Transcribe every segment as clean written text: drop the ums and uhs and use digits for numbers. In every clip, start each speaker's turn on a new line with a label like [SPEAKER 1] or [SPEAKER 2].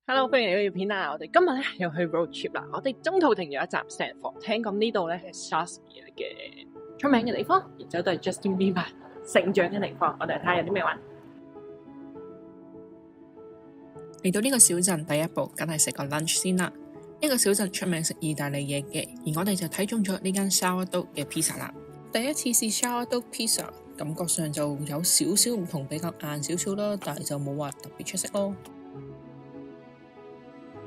[SPEAKER 1] Hello，歡迎嚟到片啊！我哋今日咧又去 road trip 啦。我哋中途停咗一集石房，聽講呢度咧係 Shasmere 嘅出名嘅地方，然之後都係 Justin Bieber 成長嘅地方。我哋睇下有啲咩玩。
[SPEAKER 2] 嚟到呢個小鎮，第一步梗係食個 lunch 先啦。呢個小鎮出名食意大利嘢嘅，而我哋就睇中咗呢間 Sourdough 嘅 pizza 啦。第一次試 Sourdough pizza，感覺上就有少少唔同，比較硬少少啦，但係就冇話特別出色咯。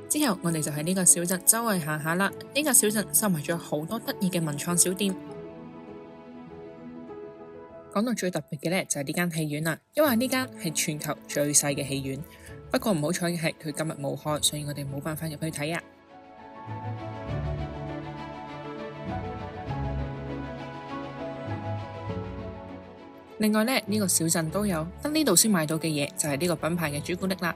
[SPEAKER 2] 之後我哋就喺呢個小鎮周圍行下啦。呢個小鎮收埋咗好多得意嘅文創小店。講到最特別嘅呢，就係呢間戲院啦，因為呢間係全球最細嘅戲院。不過唔好彩嘅係佢今日冇開，所以我哋冇辦法入去睇啊。另外呢，呢個小鎮都有得呢度先買到嘅嘢，就係呢個品牌嘅朱古力啦。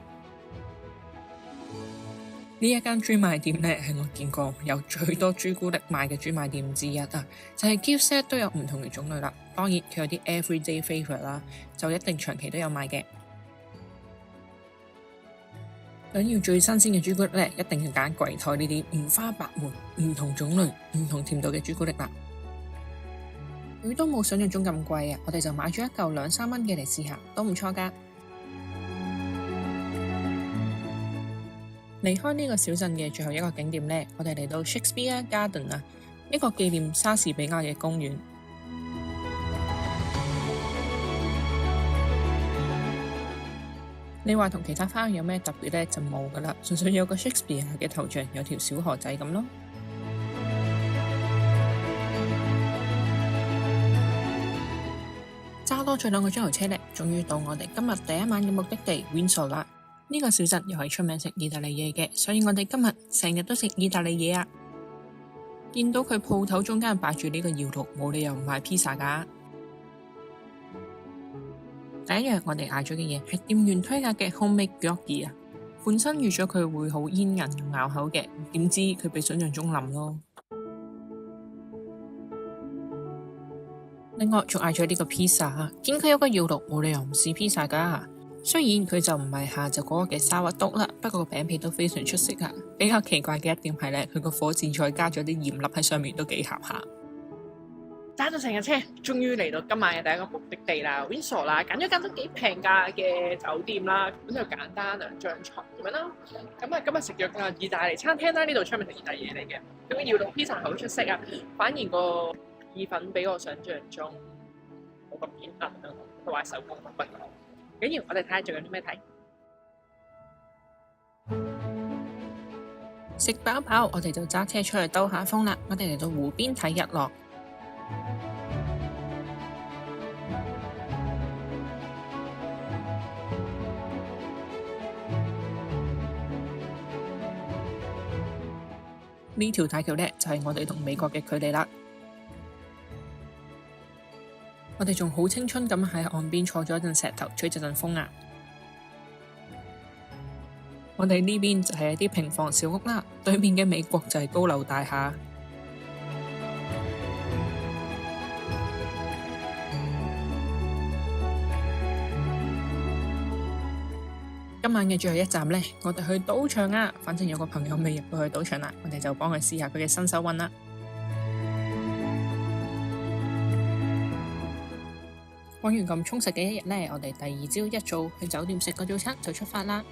[SPEAKER 2] 呢一間專賣店呢，係我見過有最多朱古力賣嘅專賣店之一啊，就係 gift set 都有唔同嘅種類啦。當然佢有啲 everyday favourite 啦，就一定長期都有賣嘅。想要最新鮮嘅朱古力呢，一定要揀櫃台呢啲五花八門、唔同種類、唔同甜度嘅朱古力啦。佢都冇想象中咁貴啊，我哋就買咗一嚿2-3蚊嘅嚟試下，都唔錯噶。離開呢個小鎮嘅最後一個景點呢，我哋嚟到 Shakespeare Garden 啊，一個紀念莎士比亞嘅公園。你話同其他花園有咩特別呢？就冇噶啦，純粹有個 Shakespeare 嘅頭像，有條小河仔咁咯。揸多咗2個鐘頭車呢，終於到我哋今日第一晚嘅目的地 Windsor 啦。呢個小鎮又係出名食意大利嘢嘅，所以我哋今日成日都食意大利嘢啊！見到佢鋪頭中間擺住呢個窯爐，冇理由唔賣 pizza 噶。第一樣我哋嗌咗嘅嘢係店員推介嘅 homemade gnocchi 啊，本身預咗佢會好煙韌咬口嘅，點知佢比想象中腍咯。另外仲嗌咗呢個 pizza 啊，見佢有個窯爐，冇理由唔試 pizza 噶。雖然佢就唔係下晝嗰個嘅沙屈篤啦，不過個餅皮都非常出色啊！比較奇怪嘅一點係呢，佢個火箭菜加咗啲鹽粒喺上面，都幾鹹下。
[SPEAKER 1] 揸咗成日車，終於嚟到今晚嘅第一個目的地啦 Windsor 啦，揀咗間都幾平價嘅酒店啦，咁就簡單2張床咁樣啦。咁啊，今日食咗個意大利餐廳啦，呢度出名係意大利嘢嚟嘅。咁窯爐 pizza 好出色啊，反而個意粉比我想象中冇咁堅韌咯，同埋手工不錯。緊要我哋睇下仲有啲咩睇。
[SPEAKER 2] 食飽飽，我哋就揸車出去兜下風啦。我哋嚟到湖邊睇日落。呢條大橋呢，就係我哋同美國嘅距離啦。我哋仲好青春咁喺岸邊坐咗一陣石頭，吹咗陣風啊！我哋呢邊就係一啲平房小屋啦，對面嘅美國就係高樓大廈。今晚嘅最後一站呢，我哋去賭場啊！反正有個朋友未入到去賭場啦，我哋就幫佢試下佢嘅新手運啦。玩完咁充實嘅一日呢，我哋第2朝一早去酒店食個早餐就出發啦。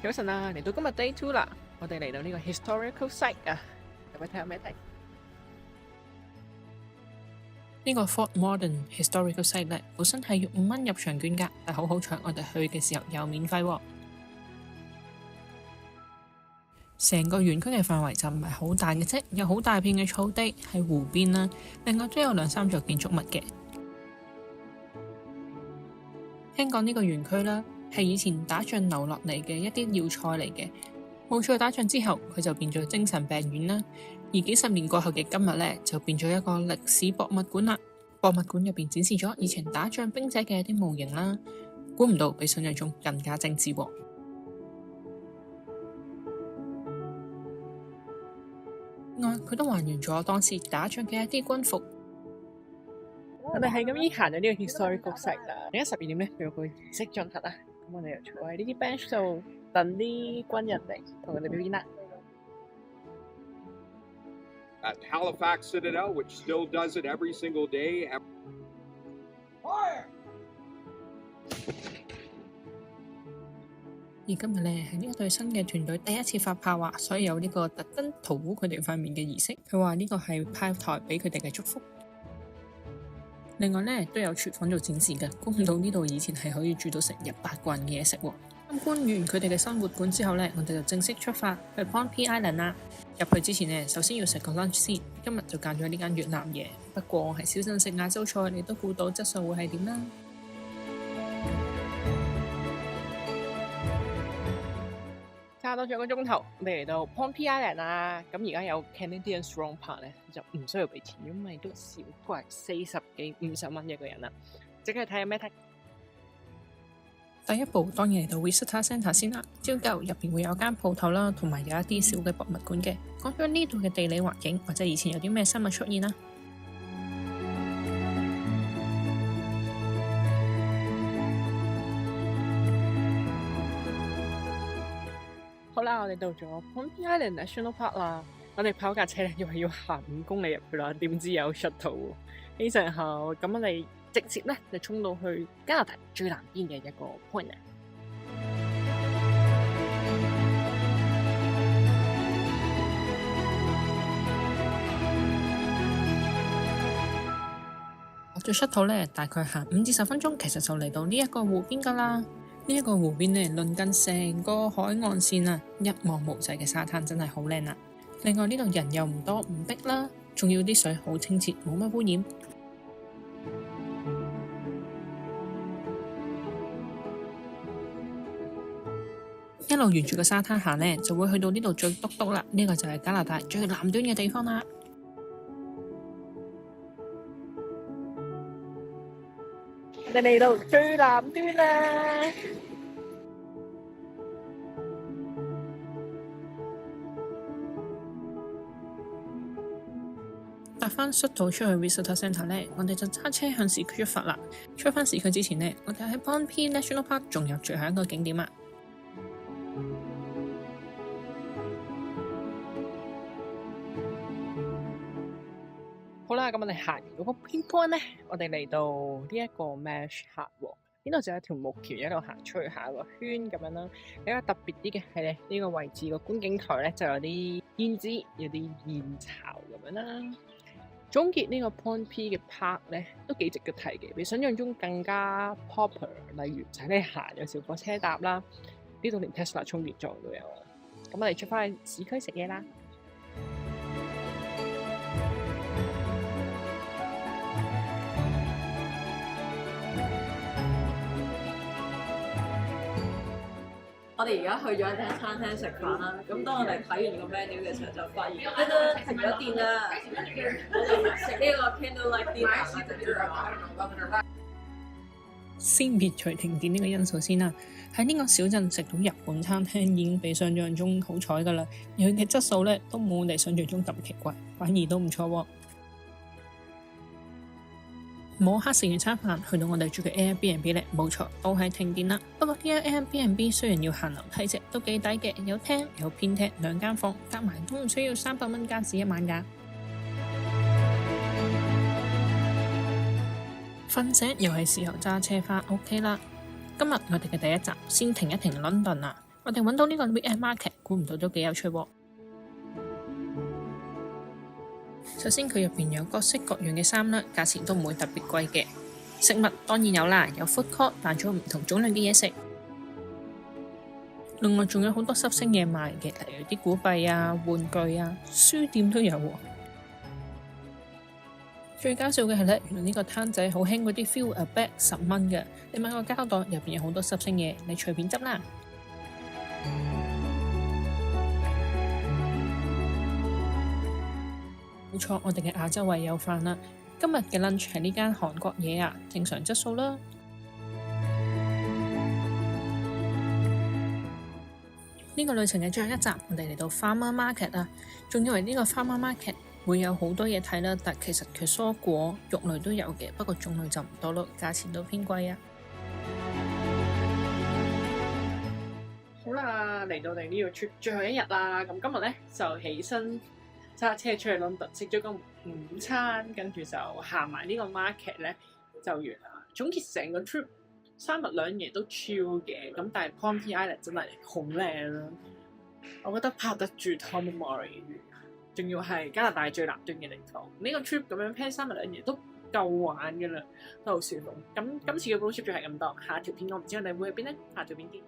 [SPEAKER 1] 早晨啊，嚟到今日 Day 2啦，我哋嚟到呢個 historical site 啊，有冇睇有咩睇？
[SPEAKER 2] 呢個 Fort Modern historical site 呢，本身係要5蚊入場券噶，但好彩我哋去嘅時候又免費喎。成個園區嘅範圍就唔係好大嘅啫，有好大片嘅草地喺湖邊啦，另外都有2-3座建築物嘅。聽講呢個園區啦，係以前打仗留落嚟嘅一啲要塞嚟嘅，冇錯，打仗之後佢就變咗精神病院啦。而幾十年過後嘅今日呢，就變咗一個歷史博物館啦。博物館入邊展示咗以前打仗兵仔嘅一啲模型啦，估唔到比想象中更加精緻喎。佢都還原咗當時打仗嘅一啲軍服。
[SPEAKER 1] 我哋係咁依行咗呢個 historical site 啦，而家12點咧，佢有個儀式進行啊。我哋就坐喺呢啲 bench 度等啲軍人嚟同佢哋表演啦。
[SPEAKER 3] At Halifax Citadel, which still does it every single day.
[SPEAKER 4] Fire!
[SPEAKER 2] 而今日咧係呢一隊新嘅團隊第一次發炮啊，所以有呢個特登塗污佢哋塊面嘅儀式。佢話呢個係派台俾佢哋嘅祝福。另外咧都有廚房做展示嘅，估唔到呢度以前係可以煮到成100個人嘅嘢食喎。參觀完佢哋嘅生活館之後咧，我哋就正式出發去 Pohnpei Island 啦。入去之前呢，首先要食個 lunch 先。今日就揀咗呢間越南嘢，不過我係小鎮食亞洲菜，你都估到質素會係點啦。
[SPEAKER 1] 差多咗個鐘頭，我哋嚟到 Pohnpei Island 啦。咁而家有 Canadian Strong Park 咧，就唔需要俾錢，因為都少貴40幾50蚊一個人啦。即刻睇下咩睇。
[SPEAKER 2] 第一步當然嚟到 Visitor Centre 先啦。朝舊入邊會有間鋪頭啦，同埋有一啲小嘅博物館嘅。講咗呢度嘅地理環境，或者以前有啲咩生物出現啦。
[SPEAKER 1] 好啦，我哋到咗 Pohnpei Island National Park 啦。我哋跑架車咧，又係要行5公里入去啦。點知有 shuttle 喎，非常好。咁我哋直接咧就衝到去加拿大最南邊嘅一個 point 啊。
[SPEAKER 2] 落咗 shuttle 咧，大概行5至10分鐘，其實就嚟到呢一個湖邊噶啦。呢一個湖邊呢，鄰近成個海岸線啊，一望無際嘅沙灘真係好靚啊！另外呢度人又唔多唔逼啦，仲要啲水好清澈，冇乜污染。一路沿住個沙灘行呢，就會去到呢度最篤篤啦。呢個就係加拿大最南端嘅地方啦。
[SPEAKER 1] 我哋嚟到最南端啦！
[SPEAKER 2] 搭翻shuttle出去 Visitor Centre 呢，我哋就揸車向市區出發啦。出翻市區之前呢，我哋喺 Pohnpei National Park 仲有最後一個景點啊！
[SPEAKER 1] 好啦，咁我哋行完嗰個 pinpoint 咧，我哋嚟到呢一個 Mesh Hut 喎。呢度就有一條木橋一路行出去下個圈咁樣啦。比較特別啲嘅係咧，呢個位置個觀景台咧就有啲煙枝，有啲煙巢咁樣啦。總結呢個 Pohnpei 嘅 park 咧都幾值得睇嘅，比想象中更加 popular。例如就係你行有小火車搭啦，呢度連 Tesla 充電樁都有啊。咁我哋出翻去市區食嘢啦。
[SPEAKER 4] 我哋而家去咗一間餐廳食飯啦，咁當我哋睇完個 menu 嘅時候，就發現都停咗電啦。我哋食呢個 candlelight dinner 啦。
[SPEAKER 2] 先撇除停電呢個因素先啦，喺呢個小鎮食到日本餐廳已經比想象中好彩噶啦，而佢嘅質素咧都冇我哋想象中咁奇怪，反而都唔錯喎。摸黑食完餐飯，去到我哋住嘅 Airbnb 咧，冇錯，都係停電啦。不過呢間 Airbnb 雖然要行樓梯啫，都幾抵嘅，有廳有偏廳，2間房，加埋都唔需要300蚊加紙一晚㗎。瞓醒又係時候揸車返屋企啦。今日我哋嘅第一站先停一停 London 啊，我哋揾到呢個 Weekend Market， 估唔到都幾有趣喎。首先佢入邊有各式各樣嘅衫啦，價錢都唔會特別貴嘅。食物當然有啦，有 food court 擺咗唔同種類嘅嘢食。另外仲有好多濕星嘢賣嘅，例如啲古幣啊、玩具啊，書店都有喎。最搞笑嘅係咧，原來呢個攤仔好興嗰啲 fill a bag 10蚊嘅，你買個膠袋入邊有好多濕星嘢，你隨便執啦。冇錯，我哋嘅亞洲胃有飯啦。今日嘅 lunch 係呢間韓國嘢啊，正常質素啦。呢個旅程嘅最後一站，我哋嚟到 Farmer Market 啊。仲以為呢個 Farmer Market 會有好多嘢睇啦，但其實佢蔬果、肉類都有嘅，不過種類就唔多咯，價錢都偏貴啊。
[SPEAKER 1] 啦，嚟到我哋呢個 trip 最後一日啦。咁今日咧就起身揸車出去 London 食咗個午餐，跟住就行埋呢個 market 咧就完啦。總結成個 trip 3日2夜都 chill 嘅，咁但係 Pompey Island 真係好靚啦。我覺得拍得住 Tobermory， 仲要係加拿大最南端嘅地方。呢個 trip 咁樣 plan 3日2夜都夠玩㗎啦，都好舒服。咁今次嘅 road trip 就係咁多，下條片我唔知我哋會去邊咧，下條片見。